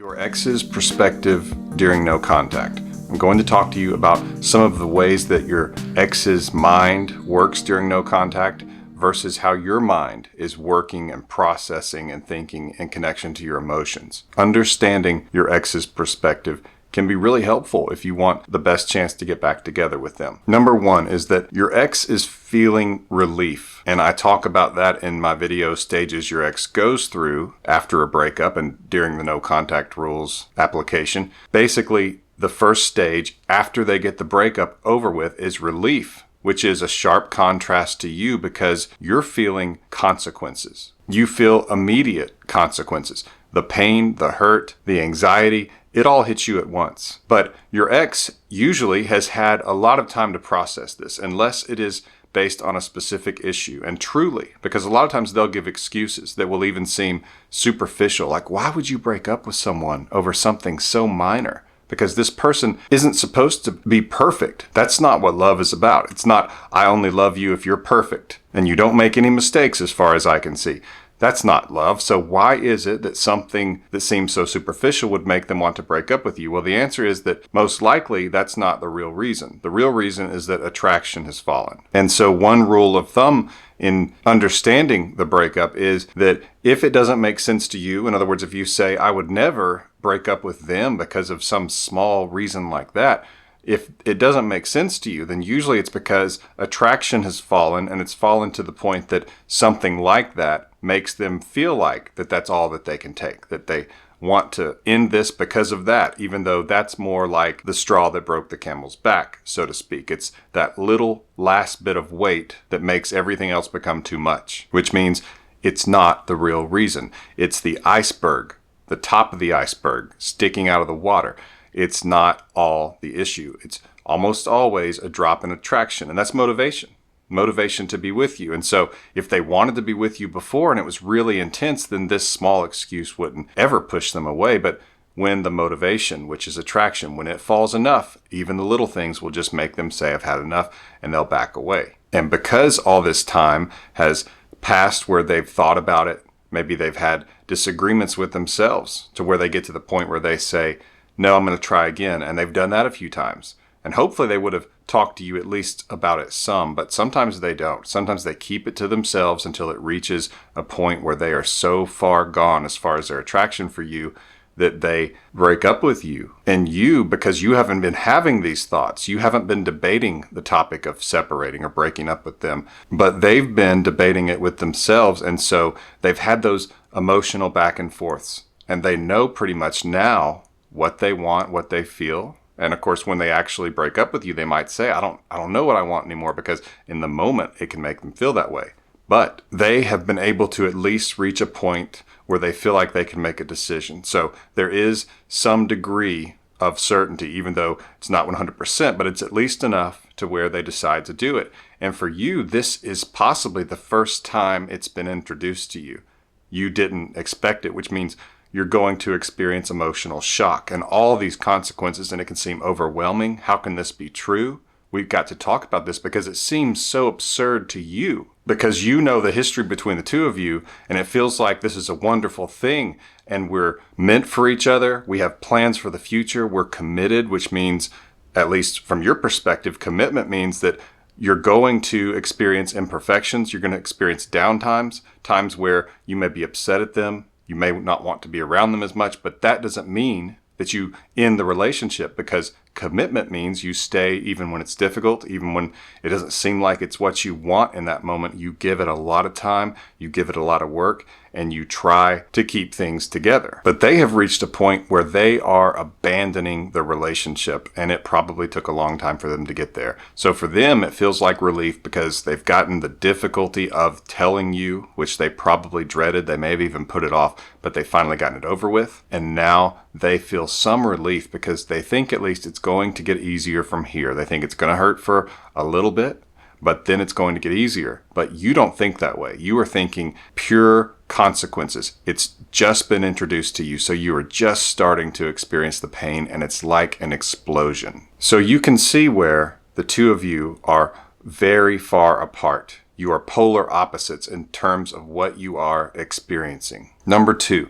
Your ex's perspective during no contact. I'm going to talk to you about some of the ways that your ex's mind works during no contact versus how your mind is working and processing and thinking in connection to your emotions. Understanding your ex's perspective can be really helpful if you want the best chance to get back together with them. Number one is that your ex is feeling relief. And I talk about that in my video stages your ex goes through after a breakup and during the no contact rules application. Basically, the first stage after they get the breakup over with is relief, which is a sharp contrast to you because you're feeling consequences. You feel immediate consequences. The pain, the hurt, the anxiety, it all hits you at once. But your ex usually has had a lot of time to process this, unless it is based on a specific issue. And truly, because a lot of times they'll give excuses that will even seem superficial, like, why would you break up with someone over something so minor? Because this person isn't supposed to be perfect. That's not what love is about. It's not, I only love you if you're perfect and you don't make any mistakes as far as I can see. That's not love. So why is it that something that seems so superficial would make them want to break up with you? Well, the answer is that most likely that's not the real reason. The real reason is that attraction has fallen. And so one rule of thumb in understanding the breakup is that if it doesn't make sense to you, in other words, if you say, I would never break up with them because of some small reason like that, if it doesn't make sense to you, then usually it's because attraction has fallen, and it's fallen to the point that something like that makes them feel like that that's all that they can take, that they want to end this because of that, even though that's more like the straw that broke the camel's back, so to speak. It's that little last bit of weight that makes everything else become too much, which means it's not the real reason. It's the iceberg, the top of the iceberg sticking out of the water. It's not all the issue. It's almost always a drop in attraction, and that's motivation to be with you. And so if they wanted to be with you before and it was really intense, then this small excuse wouldn't ever push them away. But when the motivation, which is attraction, when it falls enough, even the little things will just make them say, I've had enough, and they'll back away. And because all this time has passed where they've thought about it, maybe they've had disagreements with themselves to where they get to the point where they say, no, I'm going to try again. And they've done that a few times. And hopefully they would have talked to you at least about it some, but sometimes they don't. Sometimes they keep it to themselves until it reaches a point where they are so far gone as far as their attraction for you that they break up with you. And you, because you haven't been having these thoughts, you haven't been debating the topic of separating or breaking up with them, but they've been debating it with themselves. And so they've had those emotional back and forths, and they know pretty much now what they want, what they feel. And of course, when they actually break up with you, they might say, I don't know what I want anymore, because in the moment it can make them feel that way. But they have been able to at least reach a point where they feel like they can make a decision. So there is some degree of certainty, even though it's not 100%, but it's at least enough to where they decide to do it. And for you, this is possibly the first time it's been introduced to you. You didn't expect it, which means you're going to experience emotional shock and all these consequences, and it can seem overwhelming. How can this be true? We've got to talk about this because it seems so absurd to you, because you know the history between the two of you, and it feels like this is a wonderful thing, and we're meant for each other. We have plans for the future. We're committed, which means, at least from your perspective, commitment means that you're going to experience imperfections. You're going to experience downtimes, times where you may be upset at them. You may not want to be around them as much, but that doesn't mean that you end the relationship, because commitment means you stay even when it's difficult, even when it doesn't seem like it's what you want in that moment. You give it a lot of time, you give it a lot of work, and you try to keep things together. But they have reached a point where they are abandoning the relationship, and it probably took a long time for them to get there. So for them, it feels like relief because they've gotten the difficulty of telling you, which they probably dreaded. They may have even put it off, but they finally gotten it over with. And now they feel some relief because they think at least it's going to get easier from here. They think it's going to hurt for a little bit, but then it's going to get easier. But you don't think that way. You are thinking pure consequences. It's just been introduced to you, so you are just starting to experience the pain, and it's like an explosion. So you can see where the two of you are very far apart. You are polar opposites in terms of what you are experiencing. Number two,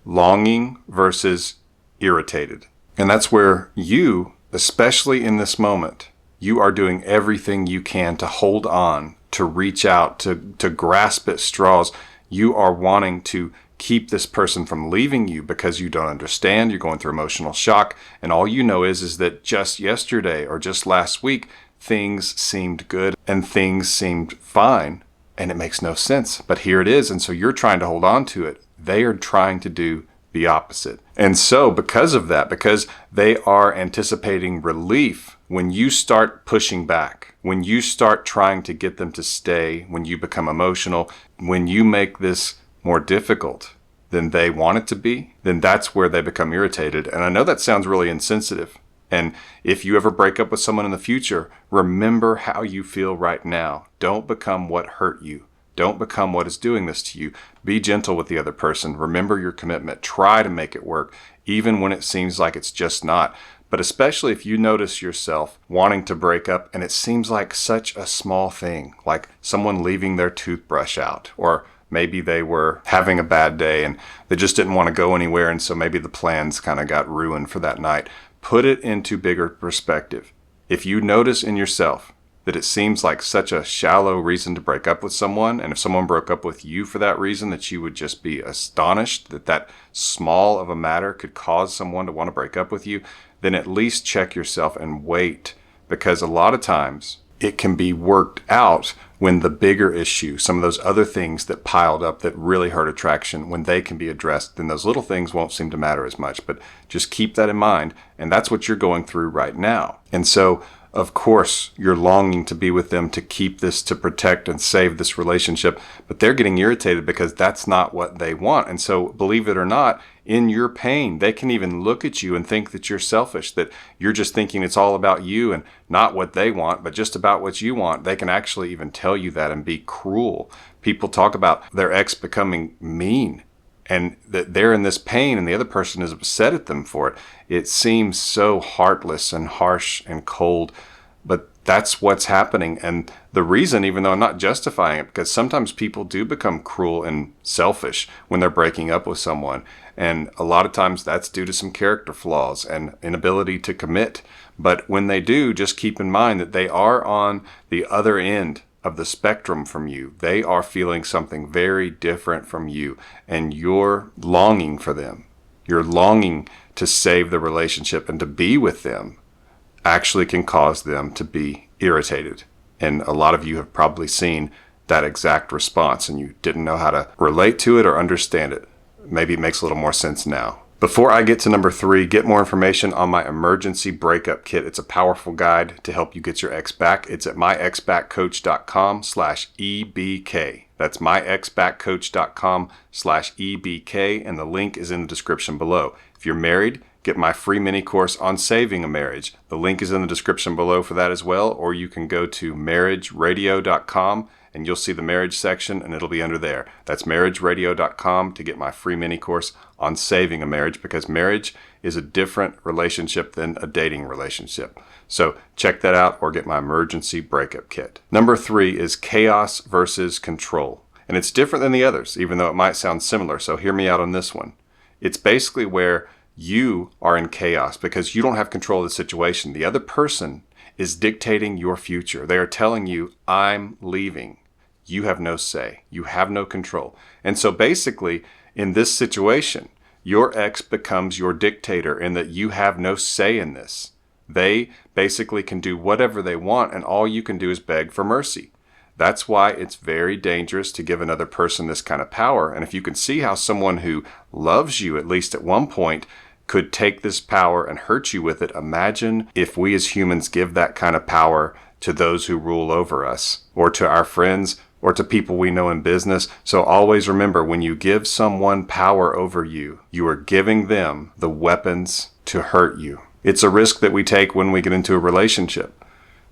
longing versus irritated. And that's where you, especially in this moment, you are doing everything you can to hold on, to reach out, to grasp at straws. You are wanting to keep this person from leaving you because you don't understand. You're going through emotional shock. And all you know is that just yesterday or just last week, things seemed good and things seemed fine. And it makes no sense. But here it is. And so you're trying to hold on to it. They are trying to do the opposite. And so because of that, because they are anticipating relief, when you start pushing back, when you start trying to get them to stay, when you become emotional, when you make this more difficult than they want it to be, then that's where they become irritated. And I know that sounds really insensitive. And if you ever break up with someone in the future, remember how you feel right now. Don't become what hurt you. Don't become what is doing this to you. Be gentle with the other person. Remember your commitment. Try to make it work, even when it seems like it's just not. But especially if you notice yourself wanting to break up and it seems like such a small thing, like someone leaving their toothbrush out, or maybe they were having a bad day and they just didn't want to go anywhere, and so maybe the plans kind of got ruined for that night. Put it into bigger perspective. If you notice in yourself that it seems like such a shallow reason to break up with someone, and if someone broke up with you for that reason, that you would just be astonished that that small of a matter could cause someone to want to break up with you, then at least check yourself and wait, because a lot of times it can be worked out when the bigger issue, some of those other things that piled up that really hurt attraction, when they can be addressed, then those little things won't seem to matter as much. But just keep that in mind, and that's what you're going through right now. And so of course, you're longing to be with them, to keep this, to protect and save this relationship, but they're getting irritated because that's not what they want. And so, believe it or not, in your pain, they can even look at you and think that you're selfish, that you're just thinking it's all about you and not what they want, but just about what you want. They can actually even tell you that and be cruel. People talk about their ex becoming mean, and that they're in this pain and the other person is upset at them for it. It seems so heartless and harsh and cold, but that's what's happening. And the reason, even though I'm not justifying it, because sometimes people do become cruel and selfish when they're breaking up with someone. And a lot of times that's due to some character flaws and inability to commit. But when they do, just keep in mind that they are on the other end of the spectrum from you. They are feeling something very different from you, and you're longing for them. You're longing to save the relationship, and to be with them actually can cause them to be irritated. And a lot of you have probably seen that exact response, and you didn't know how to relate to it or understand it. Maybe it makes a little more sense now. Before I get to number 3, get more information on my emergency breakup kit. It's a powerful guide to help you get your ex back. It's at myexbackcoach.com/EBK. That's myexbackcoach.com/EBK, and the link is in the description below. If you're married, get my free mini course on saving a marriage. The link is in the description below for that as well, or you can go to marriageradio.com and you'll see the marriage section and it'll be under there. That's marriageradio.com to get my free mini course on saving a marriage, because marriage is a different relationship than a dating relationship. So check that out, or get my emergency breakup kit. Number 3 is chaos versus control. And it's different than the others, even though it might sound similar. So hear me out on this one. It's basically where you are in chaos because you don't have control of the situation. The other person is dictating your future. They are telling you, I'm leaving. You have no say. You have no control. And so basically, in this situation, your ex becomes your dictator in that you have no say in this. They basically can do whatever they want, and all you can do is beg for mercy. That's why it's very dangerous to give another person this kind of power. And if you can see how someone who loves you, at least at one point, could take this power and hurt you with it, imagine if we as humans give that kind of power to those who rule over us, or to our friends, or to people we know in business. So always remember, when you give someone power over you, you are giving them the weapons to hurt you. It's a risk that we take when we get into a relationship.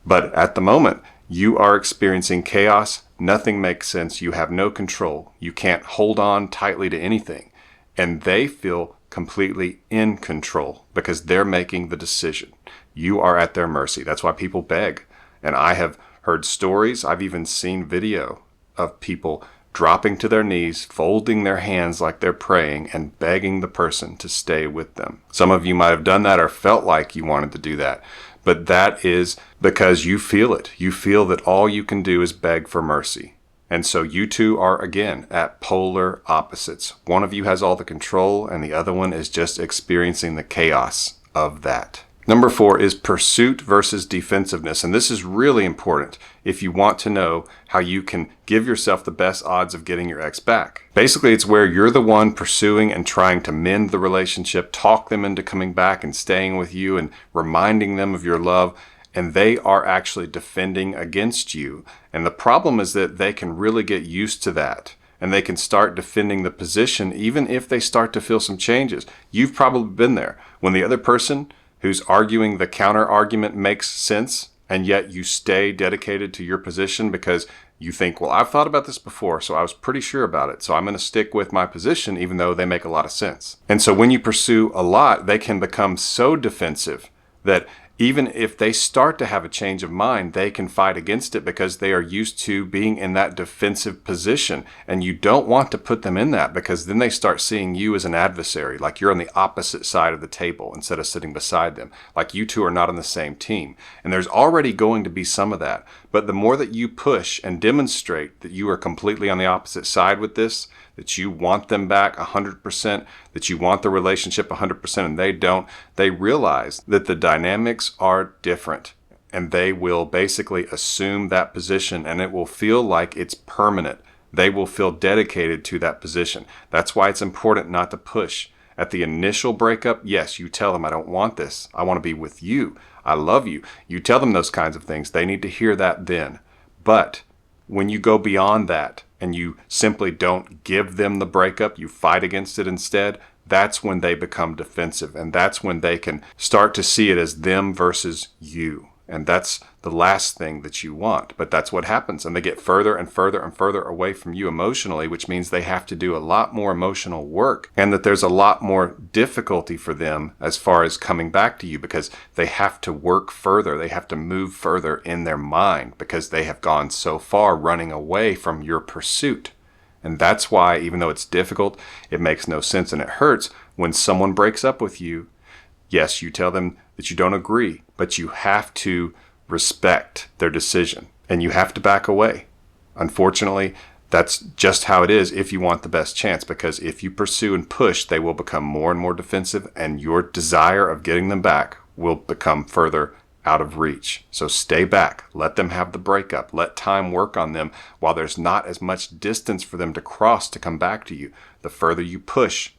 But at the moment, you are experiencing chaos. Nothing makes sense. You have no control. You can't hold on tightly to anything. And they feel completely in control because they're making the decision. You are at their mercy. That's why people beg. And I have heard stories. I've even seen video of people dropping to their knees, folding their hands like they're praying, and begging the person to stay with them. Some of you might have done that or felt like you wanted to do that, but that is because you feel it. You feel that all you can do is beg for mercy. And so you two are, again, at polar opposites. One of you has all the control, and the other one is just experiencing the chaos of that. Number 4 is pursuit versus defensiveness. And this is really important if you want to know how you can give yourself the best odds of getting your ex back. Basically, it's where you're the one pursuing and trying to mend the relationship, talk them into coming back and staying with you and reminding them of your love. And they are actually defending against you. And the problem is that they can really get used to that. And they can start defending the position even if they start to feel some changes. You've probably been there. When the other person who's arguing the counter argument makes sense, and yet you stay dedicated to your position because you think, well, I've thought about this before, so I was pretty sure about it. So I'm going to stick with my position even though they make a lot of sense. And so when you pursue a lot, they can become so defensive that even if they start to have a change of mind, they can fight against it because they are used to being in that defensive position. And you don't want to put them in that because then they start seeing you as an adversary, like you're on the opposite side of the table instead of sitting beside them, like you two are not on the same team. And there's already going to be some of that. But the more that you push and demonstrate that you are completely on the opposite side with this, that you want them back 100%, that you want the relationship 100%, and they don't, they realize that the dynamics are different. And they will basically assume that position, and it will feel like it's permanent. They will feel dedicated to that position. That's why it's important not to push. At the initial breakup, yes, you tell them, I don't want this. I want to be with you. I love you. You tell them those kinds of things. They need to hear that then. But when you go beyond that and you simply don't give them the breakup, you fight against it instead, that's when they become defensive. And that's when they can start to see it as them versus you. And that's the last thing that you want. But that's what happens. And they get further and further and further away from you emotionally, which means they have to do a lot more emotional work, and that there's a lot more difficulty for them as far as coming back to you because they have to work further. They have to move further in their mind because they have gone so far running away from your pursuit. And that's why, even though it's difficult, it makes no sense and it hurts when someone breaks up with you. Yes, you tell them that you don't agree, but you have to respect their decision and you have to back away. Unfortunately, that's just how it is if you want the best chance, because if you pursue and push, they will become more and more defensive and your desire of getting them back will become further out of reach. So stay back, let them have the breakup, let time work on them while there's not as much distance for them to cross to come back to you. The further you push,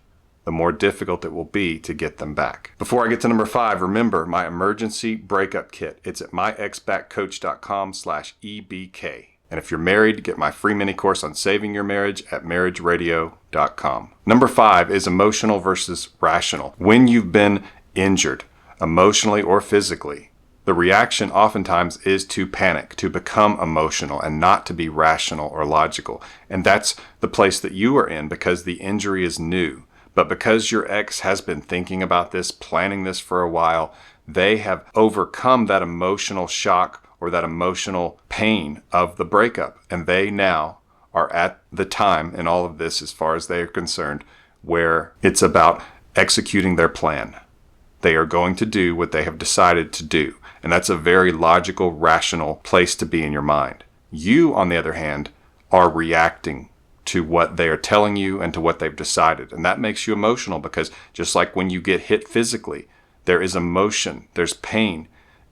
the more difficult it will be to get them back. Before I get to number 5, remember my emergency breakup kit. It's at myexbackcoach.com/EBK. And if you're married, get my free mini course on saving your marriage at marriageradio.com. Number 5 is emotional versus rational. When you've been injured, emotionally or physically, the reaction oftentimes is to panic, to become emotional and not to be rational or logical. And that's the place that you are in because the injury is new. But because your ex has been thinking about this, planning this for a while, they have overcome that emotional shock or that emotional pain of the breakup. And they now are at the time in all of this, as far as they are concerned, where it's about executing their plan. They are going to do what they have decided to do. And that's a very logical, rational place to be in your mind. You, on the other hand, are reacting to what they are telling you and to what they've decided. And that makes you emotional because just like when you get hit physically, there is emotion, there's pain,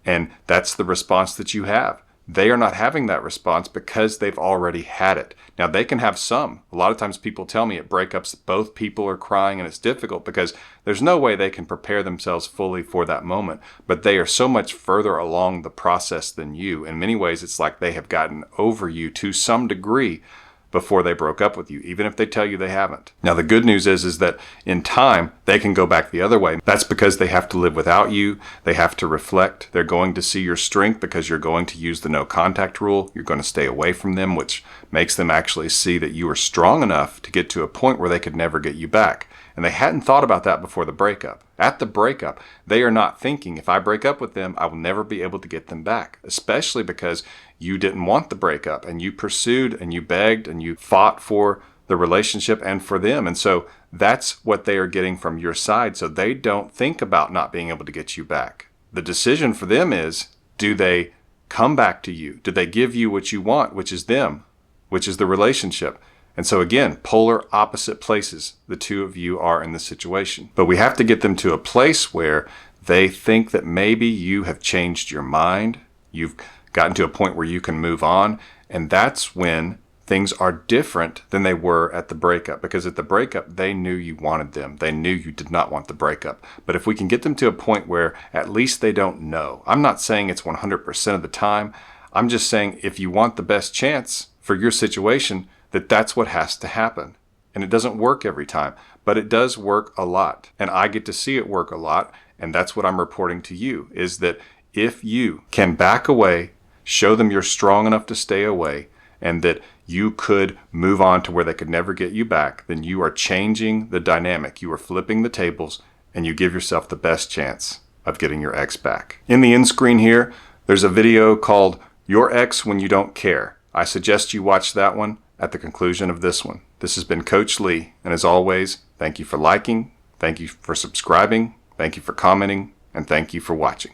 and that's the response that you have. They are not having that response because they've already had it. Now, they can have some. A lot of times people tell me at breakups that both people are crying and it's difficult because there's no way they can prepare themselves fully for that moment. But they are so much further along the process than you. In many ways, it's like they have gotten over you to some degree before they broke up with you, even if they tell you they haven't. Now, the good news is that in time, they can go back the other way. That's because they have to live without you. They have to reflect. They're going to see your strength because you're going to use the no contact rule. You're going to stay away from them, which makes them actually see that you are strong enough to get to a point where they could never get you back. And they hadn't thought about that before the breakup. At the breakup, they are not thinking, if I break up with them, I will never be able to get them back, especially because you didn't want the breakup and you pursued and you begged and you fought for the relationship and for them. And so that's what they are getting from your side. So they don't think about not being able to get you back. The decision for them is, do they come back to you? Do they give you what you want, which is them, which is the relationship? And so again, polar opposite places the two of you are in this situation. But we have to get them to a place where they think that maybe you have changed your mind. You've gotten to a point where you can move on. And that's when things are different than they were at the breakup. Because at the breakup, they knew you wanted them. They knew you did not want the breakup. But if we can get them to a point where at least they don't know. I'm not saying it's 100% of the time. I'm just saying if you want the best chance for your situation, that's what has to happen. And it doesn't work every time, but it does work a lot. And I get to see it work a lot. And that's what I'm reporting to you, is that if you can back away, show them you're strong enough to stay away, and that you could move on to where they could never get you back, then you are changing the dynamic. You are flipping the tables, and you give yourself the best chance of getting your ex back. In the end screen here, there's a video called Your Ex When You Don't Care. I suggest you watch that one at the conclusion of this one. This has been Coach Lee, and as always, thank you for liking, thank you for subscribing, thank you for commenting, and thank you for watching.